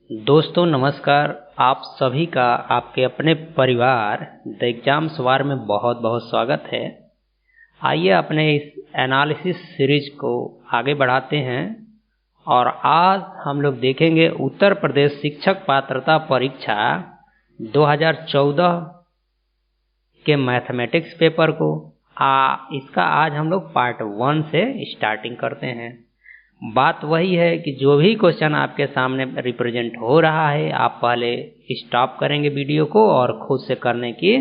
दोस्तों नमस्कार। आप सभी का आपके अपने परिवार द एग्जाम्स वार में बहुत बहुत स्वागत है। आइए अपने इस एनालिसिस सीरीज को आगे बढ़ाते हैं और आज हम लोग देखेंगे उत्तर प्रदेश शिक्षक पात्रता परीक्षा 2014 के मैथमेटिक्स पेपर को। इसका आज हम लोग पार्ट 1 से स्टार्टिंग करते हैं। बात वही है कि जो भी क्वेश्चन आपके सामने रिप्रेजेंट हो रहा है आप पहले स्टॉप करेंगे वीडियो को और खुद से करने की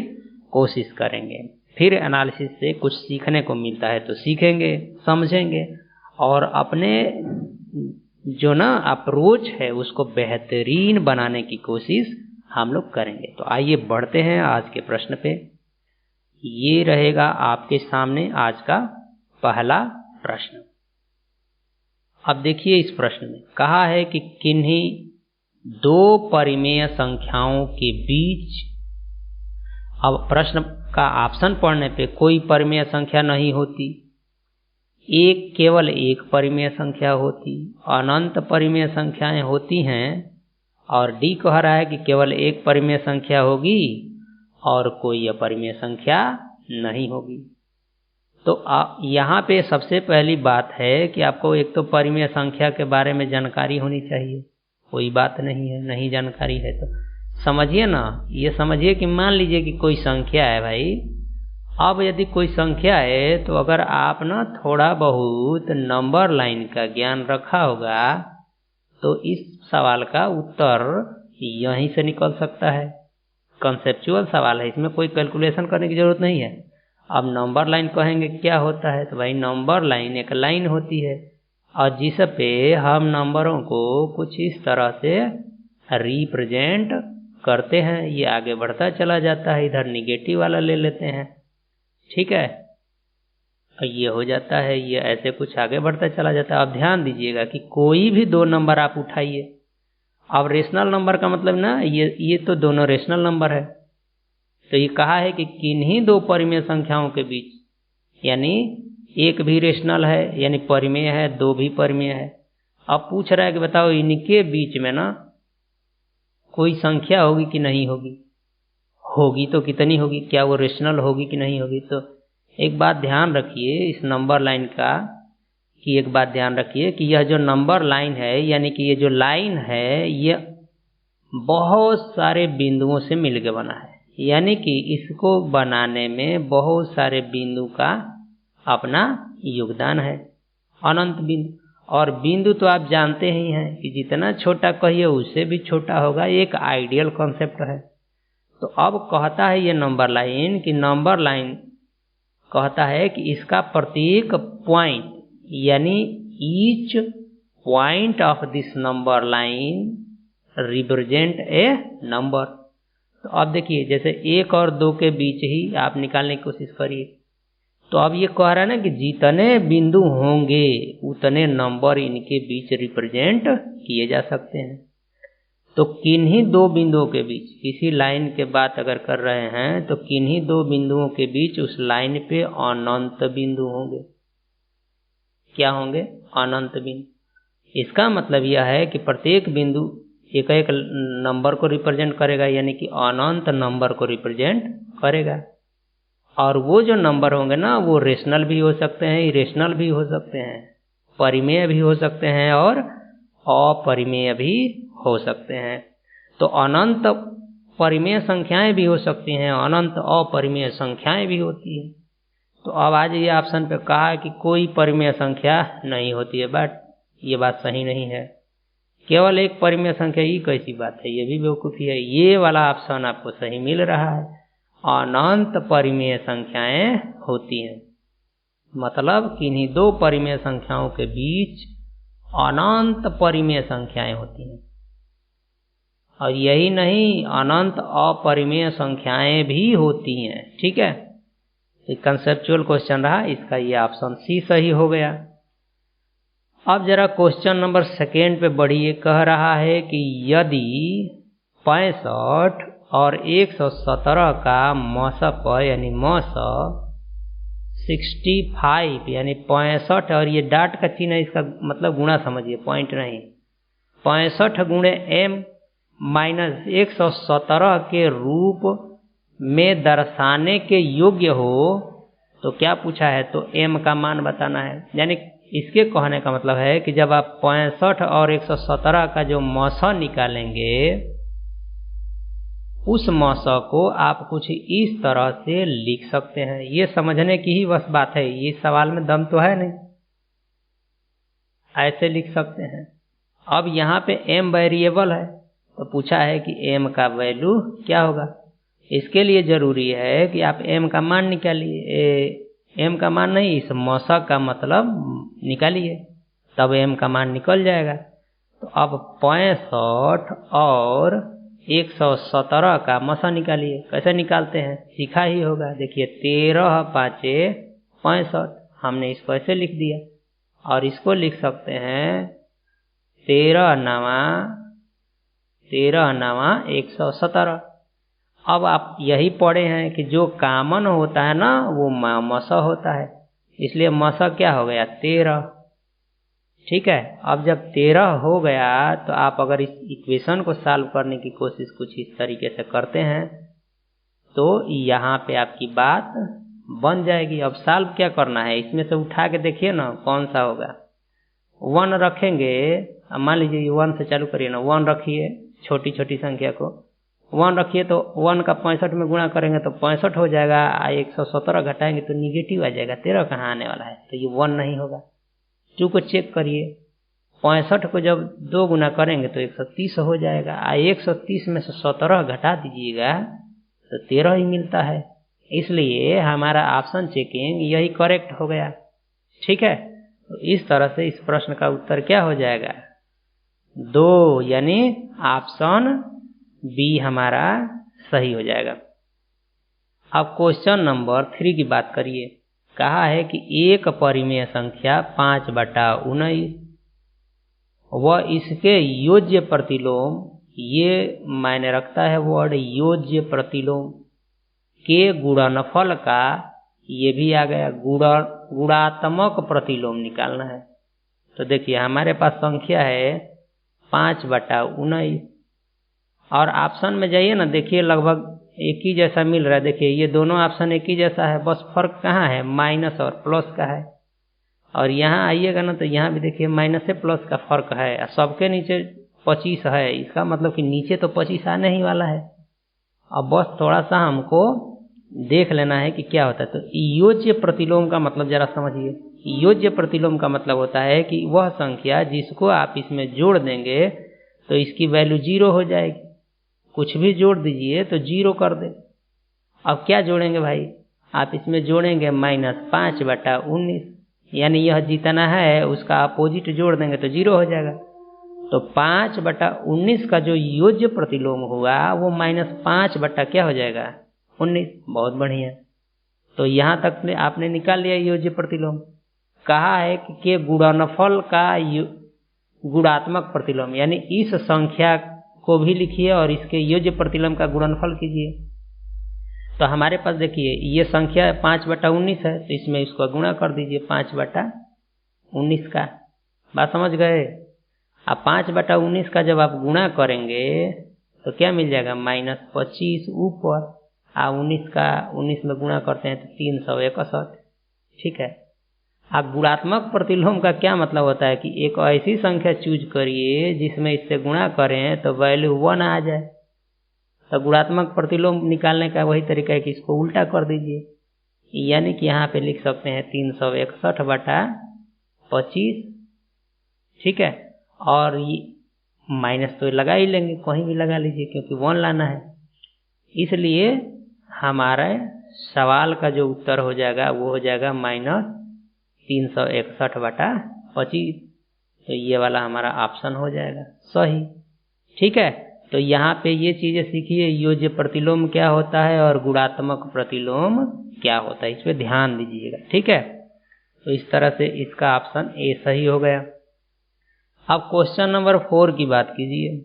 कोशिश करेंगे। फिर एनालिसिस से कुछ सीखने को मिलता है तो सीखेंगे, समझेंगे और अपने जो अप्रोच है उसको बेहतरीन बनाने की कोशिश हम लोग करेंगे। तो आइए बढ़ते हैं आज के प्रश्न पे। ये रहेगा आपके सामने आज का पहला प्रश्न। अब देखिए इस प्रश्न में कहा है कि किन्हीं दो परिमेय संख्याओं के बीच। अब प्रश्न का ऑप्शन पढ़ने पे कोई परिमेय संख्या नहीं होती, केवल एक परिमेय संख्या होती, अनंत परिमेय संख्याएं होती हैं और डी कह रहा है कि केवल एक परिमेय संख्या होगी और कोई अपरिमेय संख्या नहीं होगी। तो यहाँ पे सबसे पहली बात है कि आपको एक तो परिमेय संख्या के बारे में जानकारी होनी चाहिए। कोई बात नहीं है, नहीं जानकारी है तो समझिए ना। ये समझिए कि मान लीजिए कि कोई संख्या है भाई। अब यदि कोई संख्या है तो अगर आप थोड़ा बहुत नंबर लाइन का ज्ञान रखा होगा तो इस सवाल का उत्तर यहीं से निकल सकता है। कंसेप्चुअल सवाल है, इसमें कोई कैलकुलेशन करने की जरूरत नहीं है। अब नंबर लाइन कहेंगे क्या होता है तो भाई नंबर लाइन एक लाइन होती है और जिस पे हम नंबरों को कुछ इस तरह से रिप्रेजेंट करते हैं। ये आगे बढ़ता चला जाता है, इधर निगेटिव वाला ले लेते हैं, ठीक है। ये हो जाता है, ये ऐसे कुछ आगे बढ़ता चला जाता है। अब ध्यान दीजिएगा कि कोई भी दो नंबर आप उठाइए। अब रेशनल नंबर का मतलब ये तो दोनों रेशनल नंबर है। तो ये कहा है कि किन्हीं दो परिमेय संख्याओं के बीच, यानी एक भी रेशनल है यानी परिमेय है, दो भी परिमेय है। अब पूछ रहा है कि बताओ इनके बीच में कोई संख्या होगी कि नहीं होगी। होगी तो कितनी होगी, क्या वो रेशनल होगी कि नहीं होगी। तो एक बात ध्यान रखिए इस नंबर लाइन का कि एक बात ध्यान रखिए कि यह जो नंबर लाइन है यानी कि ये जो लाइन है ये बहुत सारे बिंदुओं से मिलकर बना है, यानी कि इसको बनाने में बहुत सारे बिंदु का अपना योगदान है, अनंत बिंदु। और बिंदु तो आप जानते ही हैं कि जितना छोटा कहिए उससे भी छोटा होगा, एक आइडियल कॉन्सेप्ट है। तो अब कहता है ये नंबर लाइन कि नंबर लाइन कहता है कि इसका प्रत्येक पॉइंट यानी each point of this number line represent a number. तो अब देखिए जैसे 1 और 2 के बीच ही आप निकालने की कोशिश करिए। तो अब ये कह रहा है कि जितने बिंदु होंगे उतने नंबर इनके बीच रिप्रेजेंट किए जा सकते हैं। तो किन्हीं दो बिंदुओं के बीच, किसी लाइन के बात अगर कर रहे हैं तो किन्हीं दो बिंदुओं के बीच उस लाइन पे अनंत बिंदु होंगे। क्या होंगे? अनंत बिंदु। इसका मतलब यह है कि प्रत्येक बिंदु एक एक नंबर को रिप्रेजेंट करेगा, यानी कि अनंत नंबर को रिप्रेजेंट करेगा। और वो जो नंबर होंगे वो रेशनल भी हो सकते हैं, इरेशनल भी हो सकते हैं, परिमेय भी हो सकते हैं और अपरिमेय भी हो सकते हैं। तो अनंत परिमेय संख्याएं भी हो सकती हैं, अनंत अपरिमेय संख्याएं भी होती हैं। तो अब आज ये ऑप्शन पे कहा है कि कोई परिमेय संख्या नहीं होती है, बट ये बात सही नहीं है। केवल एक परिमेय संख्या, ये कैसी बात है, ये भी बेवकूफ़ी है। ये वाला ऑप्शन आपको सही मिल रहा है, अनंत परिमेय संख्याएं होती हैं। मतलब किन्हीं दो परिमेय संख्याओं के बीच अनंत परिमेय संख्याएं होती हैं। और यही नहीं, अनंत अपरिमेय संख्याएं भी होती हैं, ठीक है। एक कंसेप्चुअल क्वेश्चन रहा, इसका ये ऑप्शन सी सही हो गया। अब जरा क्वेश्चन नंबर 2 पे बढ़िए। कह रहा है कि यदि 65 और 117 का मसप यानी मस 65 यानी 65 और ये डाट का चिन्ह है, इसका मतलब गुणा समझिए, पॉइंट नहीं। 65 गुणे m माइनस 117 के रूप में दर्शाने के योग्य हो तो क्या पूछा है, तो m का मान बताना है। यानी इसके कहने का मतलब है कि जब आप 65 और 117 का जो मौसा निकालेंगे उस मौसा को आप कुछ इस तरह से लिख सकते हैं। ये समझने की ही बस बात है, ये सवाल में दम तो है नहीं, ऐसे लिख सकते हैं। अब यहाँ पे m वेरिएबल है तो पूछा है कि m का वैल्यू क्या होगा। इसके लिए जरूरी है कि आप m का मान निकालिए, m का मान नहीं, इस मौसा का मतलब निकालिए, तब m का मान निकल जाएगा। तो अब 65 और 117 का मौसा निकालिए। कैसे निकालते हैं सीखा ही होगा। देखिए 13 पाँचे 65, हमने इसको ऐसे लिख दिया और इसको लिख सकते हैं 13 नवा 117। अब आप यही पढ़े हैं कि जो कॉमन होता है ना वो मौसा होता है, इसलिए मौसा क्या हो गया 13। ठीक है, अब जब 13 हो गया तो आप अगर इस इक्वेशन को सॉल्व करने की कोशिश कुछ इस तरीके से करते हैं तो यहाँ पे आपकी बात बन जाएगी। अब सॉल्व क्या करना है, इसमें से उठा के देखिए ना कौन सा होगा। 1 रखेंगे, मान लीजिए 1 से चालू करिए ना, 1 रखिए, छोटी छोटी संख्या को 1 रखिए तो 1 का 65 में गुणा करेंगे तो 65 हो जाएगा। 117 घटाएंगे तो निगेटिव आ जाएगा, 13 कहाँ आने वाला है, तो ये 1 नहीं होगा। 2 को चेक करिए, 65 को जब 2 गुना करेंगे तो 130 हो जाएगा। 130 में से 17 घटा दीजिएगा तो 13 ही मिलता है, इसलिए हमारा ऑप्शन चेकिंग यही करेक्ट हो गया। ठीक है, तो इस तरह से इस प्रश्न का उत्तर क्या हो जाएगा 2, यानी ऑप्शन बी हमारा सही हो जाएगा। अब क्वेश्चन नंबर 3 की बात करिए। कहा है कि एक परिमेय संख्या 5/19 व इसके योज्य प्रतिलोम, ये मायने रखता है वर्ड योज्य प्रतिलोम, के गुणनफल का, ये भी आ गया गुणात्मक प्रतिलोम निकालना है। तो देखिए हमारे पास संख्या है 5/19 और ऑप्शन में जाइए ना, देखिए लगभग एक ही जैसा मिल रहा है। देखिए ये दोनों ऑप्शन एक ही जैसा है, बस फर्क कहाँ है, माइनस और प्लस का है। और यहाँ आइएगा ना तो यहाँ भी देखिए माइनस से प्लस का फर्क है, सबके नीचे 25 है, इसका मतलब कि नीचे तो 25 आने ही वाला है। अब बस थोड़ा सा हमको देख लेना है कि क्या होता है। तो योज्य प्रतिलोम का मतलब जरा समझिए। योज्य प्रतिलोम का मतलब होता है कि वह संख्या जिसको आप इसमें जोड़ देंगे तो इसकी वैल्यू 0 हो जाएगी, कुछ भी जोड़ दीजिए तो 0 कर दे। अब क्या जोड़ेंगे भाई, आप इसमें जोड़ेंगे -5/19, यानी यह जितना है उसका अपोजिट जोड़ देंगे तो 0 हो जाएगा। तो 5/19 का जो योज्य प्रतिलोम हुआ वो -5 क्या हो जाएगा 19। बहुत बढ़िया, तो यहाँ तक आपने निकाल लिया योज्य प्रतिलोम। कहा है कि के गुणनफल का गुणात्मक प्रतिलोम, यानी इस संख्या को भी लिखिए और इसके योज्य प्रतिलोम का गुणनफल कीजिए। तो हमारे पास देखिए ये संख्या 5/19 है, तो इसमें इसको गुणा कर दीजिए 5/19 का। बात समझ गए। अब 5/19 का जब आप गुणा करेंगे तो क्या मिल जाएगा -25 ऊपर, 19 में गुणा करते हैं तो 361। ठीक है, अब गुणात्मक प्रतिलोम का क्या मतलब होता है कि एक ऐसी संख्या चूज करिए जिसमें इससे गुणा करें तो वैल्यू 1 आ जाए। तो गुणात्मक प्रतिलोम निकालने का वही तरीका है कि इसको उल्टा कर दीजिए, यानी कि यहाँ पे लिख सकते हैं 361/25। ठीक है, और ये माइनस तो लगा ही लेंगे, कहीं भी लगा लीजिए क्योंकि 1 लाना है। इसलिए हमारे सवाल का जो उत्तर हो जाएगा वो हो जाएगा -361/25। तो ये वाला हमारा ऑप्शन हो जाएगा सही। ठीक है, तो यहाँ पे ये चीज़ें सीखिए, योज्य प्रतिलोम क्या होता है और गुणात्मक प्रतिलोम क्या होता है, इस पर ध्यान दीजिएगा। ठीक है, तो इस तरह से इसका ऑप्शन ए सही हो गया। अब क्वेश्चन नंबर 4 की बात कीजिए।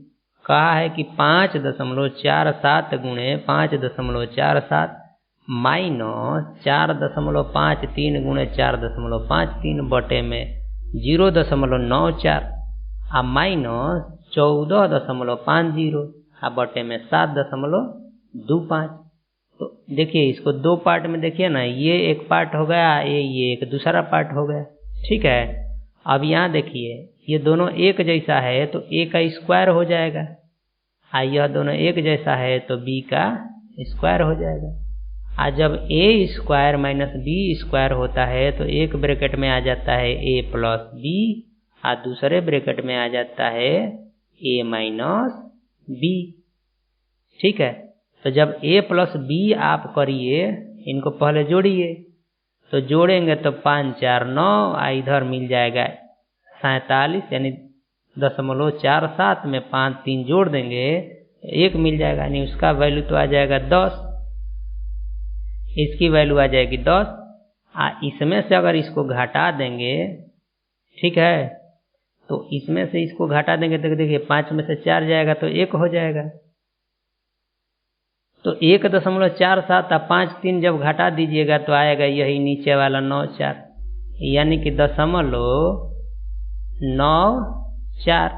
कहा है कि 5.47 गुणे 5.47 माइनस 4.53 गुणे 4.53 बटे में 0.94 और माइनस 14.50। और बटे में 7.25। तो देखिए इसको दो पार्ट में देखिए ना, ये एक पार्ट हो गया, ये एक दूसरा पार्ट हो गया। ठीक है, अब यहाँ देखिए ये दोनों एक जैसा है तो a का स्क्वायर हो जाएगा, और यह दोनों एक जैसा है तो b का स्क्वायर हो जाएगा। और जब a square minus b square होता है तो एक ब्रैकेट में आ जाता है a प्लस b, और दूसरे ब्रैकेट में आ जाता है a माइनस b। ठीक है, तो जब a प्लस b आप करिए, इनको पहले जोड़िए, तो जोड़ेंगे तो 5 4 9, इधर मिल जाएगा 47, यानी 0.47 में 5 3 जोड़ देंगे 1 मिल जाएगा, यानी उसका वैल्यू तो आ जाएगा 10, इसकी वैल्यू आ जाएगी 10। इसमें से अगर इसको घटा देंगे, ठीक है, तो इसमें से इसको घटा देंगे तो देखिए 5 में से 4 जाएगा तो 1 हो जाएगा। तो 1.47 और 5 3 जब घटा दीजिएगा तो आएगा यही नीचे वाला 9 4, यानी कि 0.94।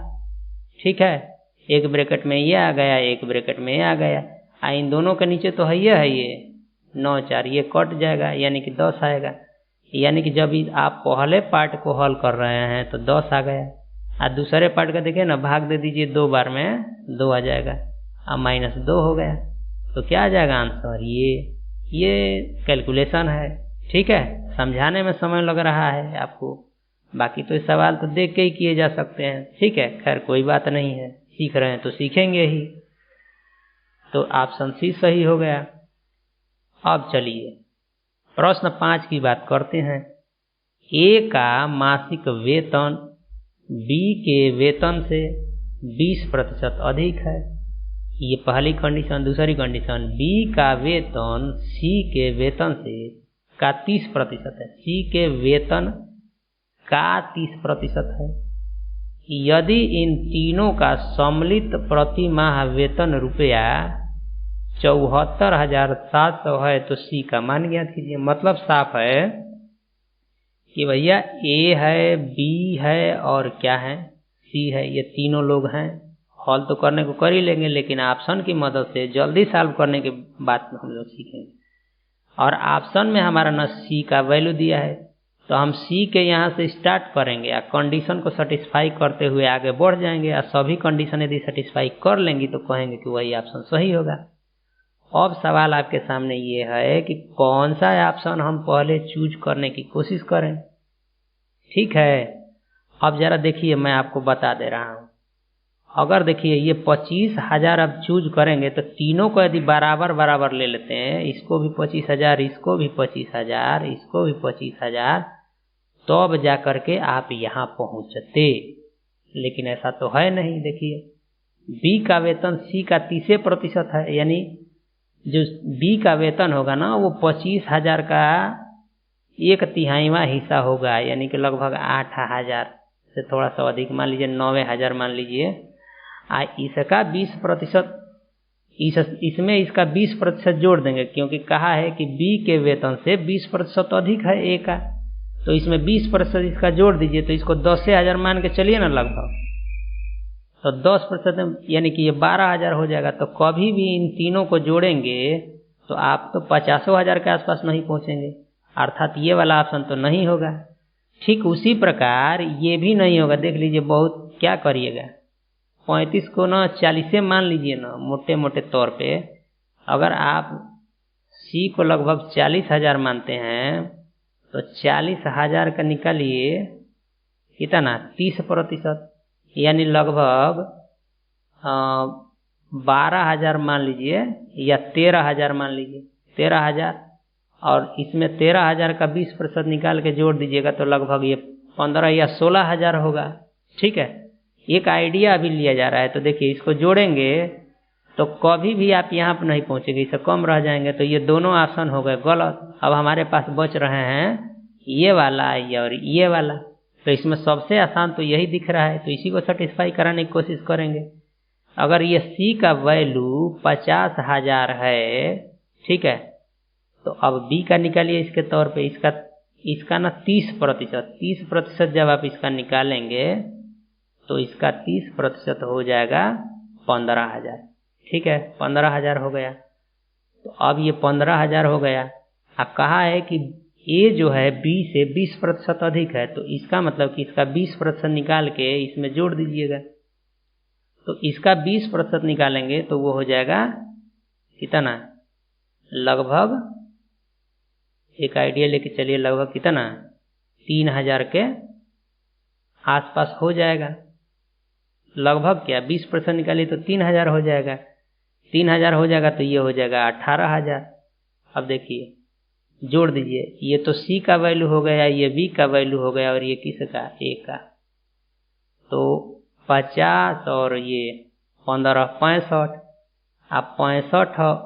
ठीक है, एक ब्रैकेट में ये आ गया, एक ब्रैकेट में ये आ गया, इन दोनों के नीचे तो है ये 9 4, ये कट जाएगा यानी कि 10 आएगा। यानी कि जब आप पहले पार्ट को हल कर रहे हैं तो 10 आ गया, और दूसरे पार्ट का देखिए ना, भाग दे दीजिए 2 बार में 2 आ जाएगा, और -2 हो गया, तो क्या आ जाएगा आंसर? ये कैलकुलेशन है। ठीक है, समझाने में समय लग रहा है आपको, बाकी तो इस सवाल तो देख के ही किए जा सकते हैं। ठीक है, खैर कोई बात नहीं है, सीख रहे हैं तो सीखेंगे ही। तो ऑप्शन सी सही हो गया। अब चलिए प्रश्न 5 की बात करते हैं। ए का मासिक वेतन बी के वेतन से 20% अधिक है, ये पहली कंडीशन। दूसरी कंडीशन, बी का वेतन सी के वेतन से का 30% है, सी के वेतन का 30% है। यदि इन तीनों का सम्मिलित प्रति माह वेतन रुपया 74,700 है तो सी का मान ज्ञात कीजिए। मतलब साफ है कि भैया ए है, बी है और क्या है, सी है, ये तीनों लोग हैं। हॉल तो करने को कर ही लेंगे, लेकिन ऑप्शन की मदद से जल्दी सॉल्व करने के बात में हम लोग सीखेंगे। और ऑप्शन में हमारा न सी का वैल्यू दिया है, तो हम सी के यहाँ से स्टार्ट करेंगे और कंडीशन को सेटिस्फाई करते हुए आगे बढ़ जाएंगे, और सभी कंडीशन यदि सेटिस्फाई कर लेंगी तो कहेंगे कि वही ऑप्शन सही होगा। अब सवाल आपके सामने ये है कि कौन सा ऑप्शन हम पहले चूज करने की कोशिश करें। ठीक है, अब जरा देखिए, मैं आपको बता दे रहा हूँ। अगर देखिए ये 25,000 अब चूज करेंगे तो तीनों को यदि बराबर बराबर ले लेते हैं, इसको भी 25,000, इसको भी 25,000, इसको भी 25,000, तो अब जा करके आप यहाँ पहुँचते, लेकिन ऐसा तो है नहीं। देखिए बी का वेतन सी का 30% है, यानी जो बी का वेतन होगा ना वो 25,000 का 1/3 हिस्सा होगा, यानी कि लगभग 8,000 से थोड़ा सा अधिक, मान लीजिए 90,000 मान लीजिए। इसका 20%, इसमें इसका 20% जोड़ देंगे, क्योंकि कहा है कि बी के वेतन से 20% अधिक है ए का, तो इसमें 20% इसका जोड़ दीजिए, तो इसको 10,000 मान के चलिए ना लगभग, तो 10% यानी कि ये 12,000 हो जाएगा। तो कभी भी इन तीनों को जोड़ेंगे तो आप तो 50,000 के आसपास नहीं पहुंचेंगे, अर्थात ये वाला ऑप्शन तो नहीं होगा। ठीक उसी प्रकार ये भी नहीं होगा। देख लीजिए, बहुत क्या करिएगा, 35 को ना 40 मान लीजिए ना, मोटे मोटे तौर पे। अगर आप सी को लगभग 40,000 मानते हैं तो 40,000 का निकालिए कितना, 30%, यानी लगभग 12,000 मान लीजिए, या 13,000 मान लीजिए, 13,000, और इसमें 13,000 का 20% निकाल के जोड़ दीजिएगा तो लगभग ये 15 या 16,000 होगा। ठीक है, एक आइडिया अभी लिया जा रहा है। तो देखिए इसको जोड़ेंगे तो कभी भी आप यहाँ पर नहीं पहुँचेंगे, इससे कम रह जाएंगे, तो ये दोनों ऑप्शन हो गए गलत। अब हमारे पास बच रहे हैं ये वाला और ये वाला, तो इसमें सबसे आसान तो यही दिख रहा है, तो इसी को सेटिस्फाई कराने की कोशिश करेंगे। अगर ये सी का वैल्यू 50,000 है, ठीक है, तो अब बी का निकालिए इसके तौर पे, इसका ना 30% जब आप इसका निकालेंगे तो इसका 30% हो जाएगा 15,000, ठीक है, 15,000 हो गया। तो अब ये 15,000 हो गया। अब कहा है कि ए जो है बी से 20% अधिक है, तो इसका मतलब कि इसका 20% निकाल के इसमें जोड़ दीजिएगा। तो इसका 20% निकालेंगे तो वो हो जाएगा कितना, लगभग एक आइडिया लेके चलिए, लगभग कितना 3,000 के आसपास हो जाएगा। लगभग क्या 20% निकालिए तो 3,000 हो जाएगा। 3,000 हो जाएगा तो ये हो जाएगा 18,000। अब देखिए जोड़ दीजिए, ये तो सी का वैल्यू हो गया, ये बी का वैल्यू हो गया, और ये किसका, ए का। तो 50 और ये 15 65। आप 65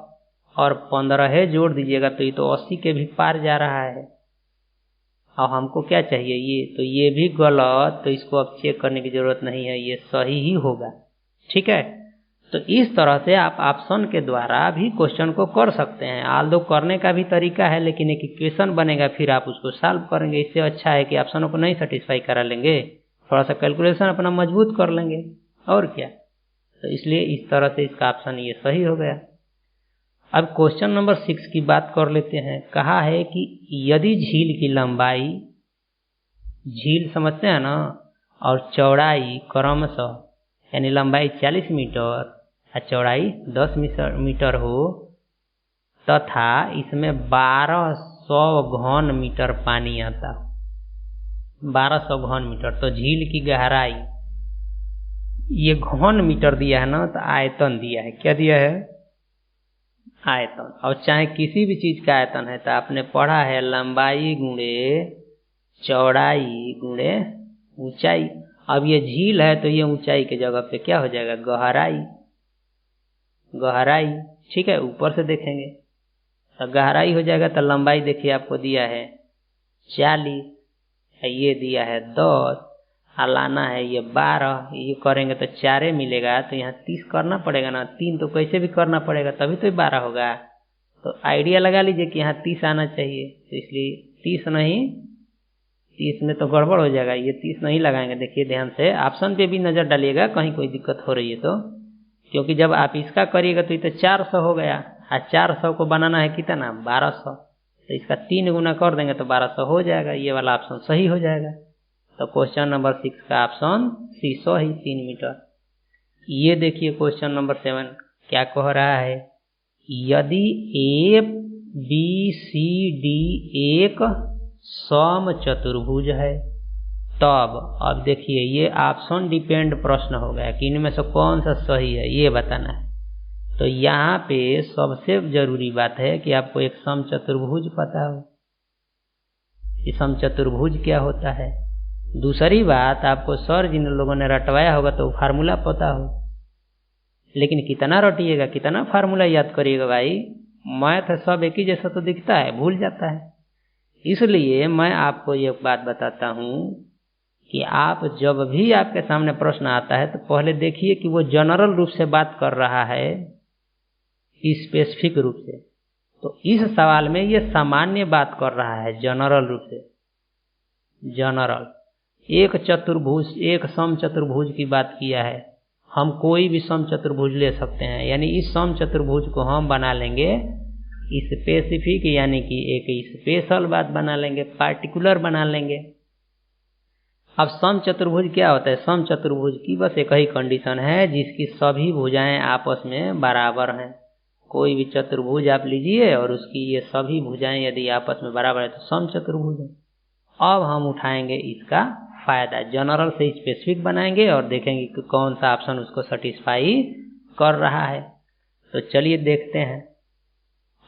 और 15 जोड़ दीजिएगा तो ये तो 80 के भी पार जा रहा है। और हमको क्या चाहिए, ये तो ये भी गलत, तो इसको अब चेक करने की जरूरत नहीं है, ये सही ही होगा। ठीक है, तो इस तरह से आप ऑप्शन के द्वारा भी क्वेश्चन को कर सकते हैं। आल्दो करने का भी तरीका है, लेकिन एक इक्वेशन बनेगा, फिर आप उसको सॉल्व करेंगे। इससे अच्छा है कि ऑप्शनों को नहीं सेटिस्फाई करा लेंगे, थोड़ा सा कैलकुलेशन अपना मजबूत कर लेंगे, और क्या। तो इसलिए इस तरह से इसका ऑप्शन ये सही हो गया। अब क्वेश्चन नंबर 6 की बात कर लेते हैं। कहा है कि यदि झील की लंबाई, झील समझते हैं ना, और चौड़ाई क्रमशः, यानी लंबाई 40 मीटर और चौड़ाई 10 मीटर हो, तथा इसमें 1200 घन मीटर पानी आता हो, 1200 घन मीटर। तो झील की गहराई, ये घन मीटर दिया है ना, तो आयतन दिया है, क्या दिया है, आयतन। और चाहे किसी भी चीज का आयतन है, तो आपने पढ़ा है लंबाई गुणे चौड़ाई गुणे ऊंचाई। अब ये झील है तो ये ऊंचाई के जगह पे क्या हो जाएगा, गहराई, गहराई। ठीक है, ऊपर से देखेंगे तो गहराई हो जाएगा। तो लंबाई देखिए आपको दिया है 40, ये दिया है 10, लाना है ये 12, ये करेंगे तो 4 मिलेगा, तो यहाँ 30 करना पड़ेगा ना, 3 तो कैसे भी करना पड़ेगा, तभी तो 12 होगा। तो आइडिया लगा लीजिए कि यहाँ 30 आना चाहिए, तो इसलिए 30 नहीं, 30 में तो गड़बड़ हो जाएगा, ये 30 नहीं लगाएंगे। देखिए ध्यान से ऑप्शन पे भी नजर डालिएगा, कहीं कोई दिक्कत हो रही है तो, क्योंकि जब आप इसका करिएगा तो ये तो 400 हो गया, और 400 को बनाना है कितना, 1200, तो इसका 3 गुना कर देंगे तो 1200 हो जाएगा। ये वाला ऑप्शन सही हो जाएगा। तो क्वेश्चन नंबर 6 का ऑप्शन सी, 3 मीटर। ये देखिए क्वेश्चन नंबर 7 क्या कह रहा है, यदि ए बी सी डी एक सम चतुर्भुज है, तब, अब देखिए ये ऑप्शन डिपेंड प्रश्न हो गया कि इनमें से कौन सा सही है, ये बताना है। तो यहाँ पे सबसे जरूरी बात है कि आपको एक सम चतुर्भुज पता हो, कि सम चतुर्भुज क्या होता है। दूसरी बात, आपको सर जिन लोगों ने रटवाया होगा तो फार्मूला पता हो, लेकिन कितना रटिएगा, कितना फार्मूला याद करिएगा भाई, मैथ सब एक ही जैसा तो दिखता है, भूल जाता है। इसलिए मैं आपको ये बात बताता हूँ कि आप जब भी आपके सामने प्रश्न आता है तो पहले देखिए कि वो जनरल रूप से बात कर रहा है, स्पेसिफिक रूप से। तो इस सवाल में ये सामान्य बात कर रहा है, जनरल रूप से, जनरल। एक चतुर्भुज, एक सम चतुर्भुज की बात किया है। हम कोई भी सम चतुर्भुज ले सकते हैं, यानी इस सम चतुर्भुज को हम बना लेंगे स्पेसिफिक, यानी कि एक स्पेशल बात बना लेंगे, पार्टिकुलर बना लेंगे। अब सम चतुर्भुज क्या होता है, सम चतुर्भुज की बस एक ही कंडीशन है, जिसकी सभी भुजाएं आपस में बराबर हैं। कोई भी चतुर्भुज आप लीजिए और उसकी ये सभी भुजाएं यदि आपस में बराबर है तो सम चतुर्भुज है। अब हम उठाएंगे इसका फायदा, जनरल से स्पेसिफिक बनाएंगे और देखेंगे कि कौन सा ऑप्शन उसको सेटिस्फाई कर रहा है। तो चलिए देखते हैं।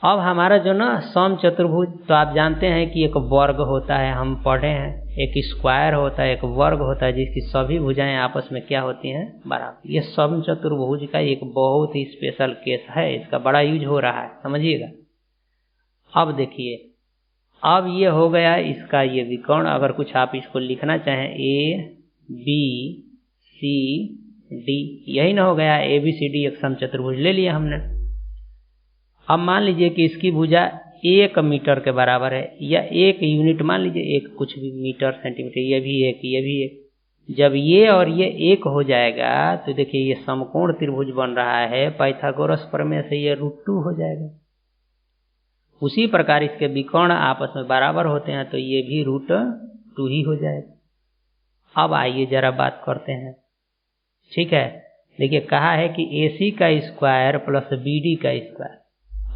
अब हमारा जो ना सम चतुर्भुज, तो आप जानते हैं कि एक वर्ग होता है, हम पढ़े हैं, एक स्क्वायर होता है, एक वर्ग होता है, जिसकी सभी भुजाएं आपस में क्या होती हैं, बराबर। ये सम चतुर्भुज का एक बहुत ही स्पेशल केस है, इसका बड़ा यूज हो रहा है, समझिएगा। अब देखिए, अब ये हो गया इसका ये विकर्ण। अगर कुछ आप इसको लिखना चाहें, ए बी सी डी, यही ना हो गया, ए बी सी डी एक सम चतुर्भुज ले लिया हमने। अब मान लीजिए कि इसकी भुजा 1 मीटर के बराबर है, या 1 यूनिट मान लीजिए, एक कुछ भी मीटर सेंटीमीटर, ये भी एक, ये भी एक, जब ये और ये एक हो जाएगा तो देखिए ये समकोण त्रिभुज बन रहा है, पाइथागोरस प्रमेय से ये √2 हो जाएगा। उसी प्रकार इसके विकर्ण आपस में बराबर होते हैं तो ये भी √2 ही हो जाएगा। अब आइए जरा बात करते हैं, ठीक है। देखिए कहा है कि AC का स्क्वायर प्लस BD का स्क्वायर।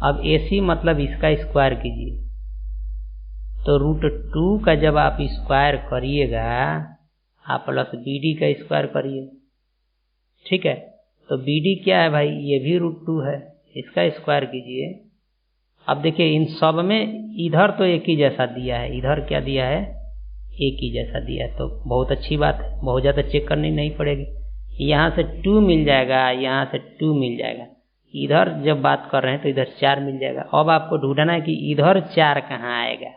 अब AC मतलब इसका स्क्वायर कीजिए, तो √2 का जब आप स्क्वायर करिएगा आप प्लस BD का स्क्वायर करिए, ठीक है। तो BD क्या है भाई, ये भी √2 है, इसका स्क्वायर कीजिए। अब देखिए इन सब में इधर तो एक ही जैसा दिया है, इधर क्या दिया है, एक ही जैसा दिया है, तो बहुत अच्छी बात है, बहुत ज़्यादा चेक करनी नहीं पड़ेगी। यहाँ से 2 मिल जाएगा, यहाँ से 2 मिल जाएगा, इधर जब बात कर रहे हैं तो इधर 4 मिल जाएगा। अब आपको ढूंढना है कि इधर 4 कहाँ आएगा,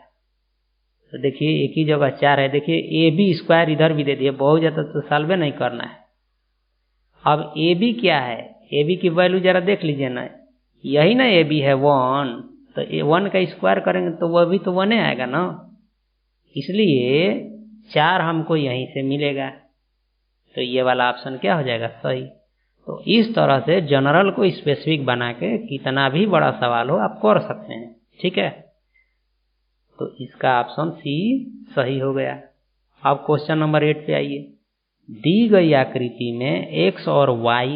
तो देखिए एक ही जगह 4 है। देखिए AB स्क्वायर इधर भी दे दिए, बहुत ज़्यादा तो सॉल्व नहीं करना है। अब AB क्या है, AB की वैल्यू जरा देख लीजिए ना, यही ना AB है 1, तो 1 का स्क्वायर करेंगे तो वह भी तो 1 आएगा ना, इसलिए 4 हमको यहीं से मिलेगा, तो ये वाला ऑप्शन क्या हो जाएगा, सही। तो इस तरह से जनरल को स्पेसिफिक बना के कितना भी बड़ा सवाल हो आप कर सकते हैं, ठीक है। तो इसका ऑप्शन सी सही हो गया। अब क्वेश्चन नंबर 8 पे आइए। दी गई आकृति में x और y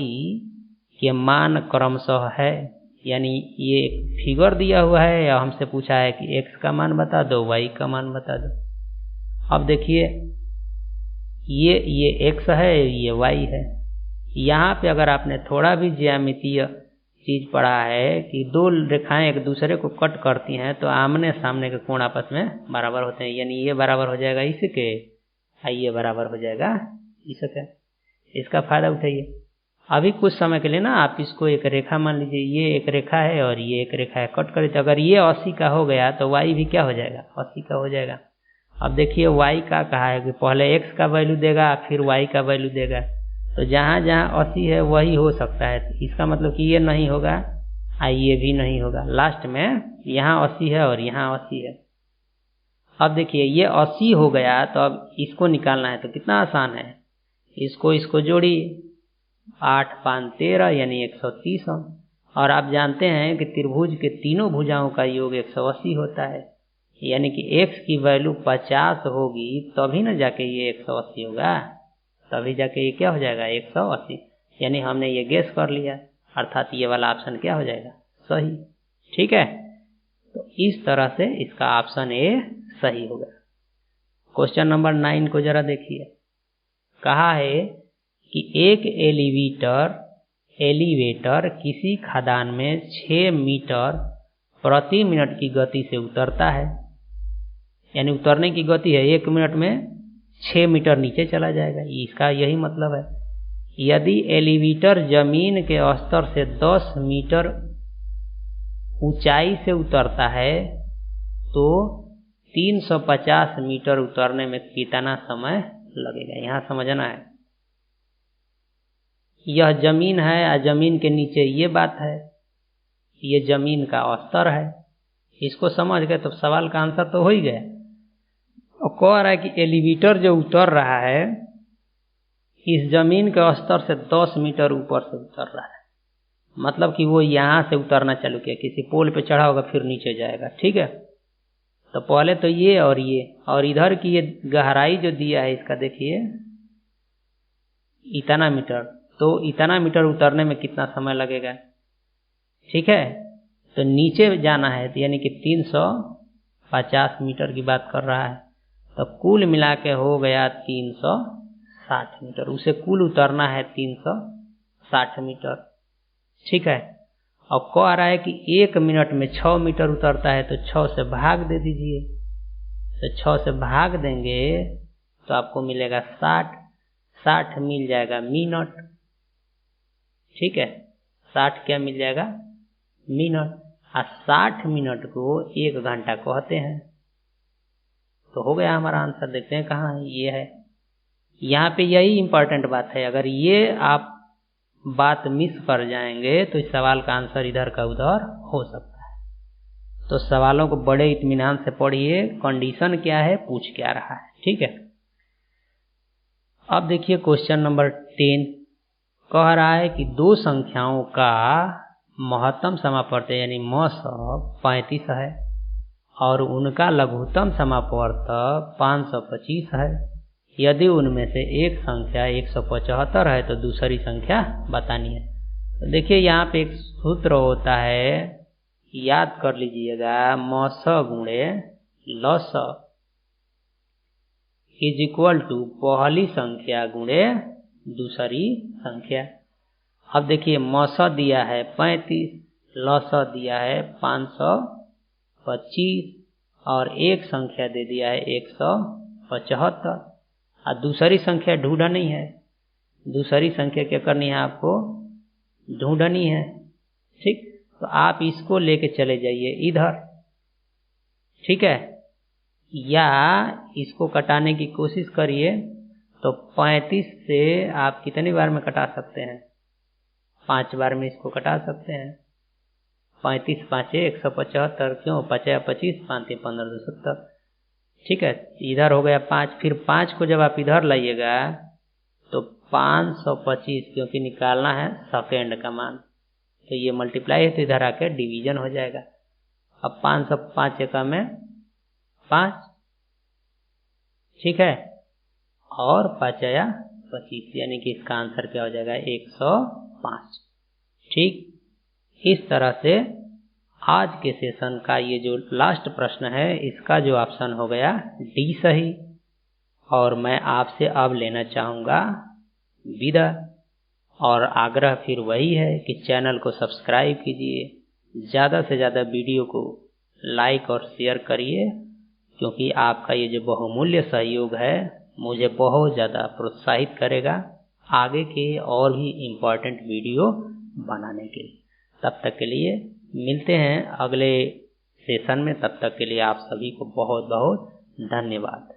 के मान क्रमशः है, यानी ये एक फिगर दिया हुआ है या हमसे पूछा है कि x का मान बता दो, y का मान बता दो। अब देखिए ये x है, ये y है। यहाँ पे अगर आपने थोड़ा भी ज्यामितीय चीज पढ़ा है कि दो रेखाएं एक दूसरे को कट करती हैं तो आमने सामने के कोण आपस में बराबर होते हैं, यानी ये बराबर हो जाएगा इसके, ये बराबर हो जाएगा इसके। इसका फायदा उठाइए। अभी कुछ समय के लिए ना आप इसको एक रेखा मान लीजिए, ये एक रेखा है और ये एक रेखा है, कट करें तो अगर ये 80 का हो गया तो y भी क्या हो जाएगा, 80 का हो जाएगा। अब देखिए y का कहा है कि पहले x का वैल्यू देगा फिर y का वैल्यू देगा, तो जहाँ जहाँ 80 है वही हो सकता है, इसका मतलब कि ये नहीं होगा, ये भी नहीं होगा, लास्ट में यहाँ 80 है और यहाँ 80 है। अब देखिए ये 80 हो गया तो अब इसको निकालना है तो कितना आसान है, इसको जोड़िए, 8 5 13 यानी 130। और आप जानते हैं कि त्रिभुज के तीनों भुजाओं का योग 180 होता है, यानी कि x की वैल्यू 50 होगी तभी ना जाके ये 180 होगा, तभी जाके ये क्या हो जाएगा 180, यानी हमने ये गेस कर लिया, अर्थात ये वाला ऑप्शन क्या हो जाएगा, सही, ठीक है। तो इस तरह से इसका ऑप्शन ए सही होगा। क्वेश्चन नंबर 9 को जरा देखिए। कहा है कि एक एलिवेटर किसी खदान में 6 मीटर प्रति मिनट की गति से उतरता है, यानी उतरने की गति है 1 मिनट में 6 मीटर नीचे चला जाएगा, इसका यही मतलब है। यदि एलिवेटर जमीन के स्तर से 10 मीटर ऊंचाई से उतरता है तो 350 मीटर उतरने में कितना समय लगेगा, यहाँ समझना है। यह जमीन है और जमीन के नीचे ये बात है, ये जमीन का स्तर है, इसको समझ गए तो सवाल का आंसर तो हो ही गया। और कह रहा है कि एलिवेटर जो उतर रहा है इस जमीन के स्तर से 10 मीटर ऊपर से उतर रहा है, मतलब कि वो यहाँ से उतरना चालू किया, किसी पोल पे चढ़ा होगा फिर नीचे जाएगा, ठीक है। तो पहले तो ये और इधर की ये गहराई जो दिया है इसका देखिए इतना मीटर, तो इतना मीटर उतरने में कितना समय लगेगा, ठीक है। तो नीचे जाना है तो यानी कि 350 मीटर की बात कर रहा है, तो कुल मिला के हो गया 360 मीटर, उसे कुल उतरना है 360 मीटर, ठीक है। और कह रहा है कि 1 मिनट में 6 मीटर उतरता है तो 6 से भाग दे दीजिए, तो 6 से भाग देंगे तो आपको मिलेगा 60 मिल जाएगा मिनट, ठीक है। 60 क्या मिल जाएगा, मिनट, और 60 मिनट को 1 घंटा कहते हैं। तो हो गया हमारा आंसर। देखते हैं कहाँ है, ये है। यहाँ पे यही इंपॉर्टेंट बात है, अगर ये आप बात मिस कर जाएंगे तो इस सवाल का आंसर इधर का उधर हो सकता है। तो सवालों को बड़े इत्मीनान से पढ़िए, कंडीशन क्या है, पूछ क्या रहा है, ठीक है। अब देखिए क्वेश्चन नंबर 10 कह रहा है कि दो संख्याओं का महत्तम समापवर्त यानी मस 35 है और उनका लघुत्तम समापवर्त 525 है। यदि उनमें से एक संख्या 175 है तो दूसरी संख्या बतानी है। तो देखिए यहाँ पे एक सूत्र होता है, याद कर लीजिएगा, मस गुणे लस इज इक्वल टू पहली संख्या गुणे दूसरी संख्या। अब देखिए मस दिया है 35, लस दिया है 525 और एक संख्या दे दिया है 175 और दूसरी संख्या ढूंढनी है। दूसरी संख्या क्या करनी है, आपको ढूंढनी है। ठीक, तो आप इसको लेके चले जाइए इधर, ठीक है, या इसको कटाने की कोशिश करिए। तो 35 से आप कितनी बार में कटा सकते हैं, 5 बार में इसको कटा सकते हैं। 35 5 175, क्यों 5 25 5 15 270। ठीक है, इधर हो गया 5, फिर 5 को जब आप इधर लाइएगा तो 525, क्योंकि निकालना है सेकेंड का मान, तो ये मल्टीप्लाई है तो इधर आके डिवीजन हो जाएगा। अब 505 का में 5, ठीक है, और 5 या 25, यानी कि इसका आंसर क्या हो जाएगा 105। ठीक, इस तरह से आज के सेशन का ये जो लास्ट प्रश्न है इसका जो ऑप्शन हो गया डी सही। और मैं आपसे अब लेना चाहूँगा विदा, और आग्रह फिर वही है कि चैनल को सब्सक्राइब कीजिए, ज़्यादा से ज़्यादा वीडियो को लाइक और शेयर करिए, क्योंकि आपका ये जो बहुमूल्य सहयोग है मुझे बहुत ज़्यादा प्रोत्साहित करेगा आगे के और भी इम्पोर्टेंट वीडियो बनाने के लिए। तब तक के लिए मिलते हैं अगले सेशन में, तब तक के लिए आप सभी को बहुत बहुत धन्यवाद।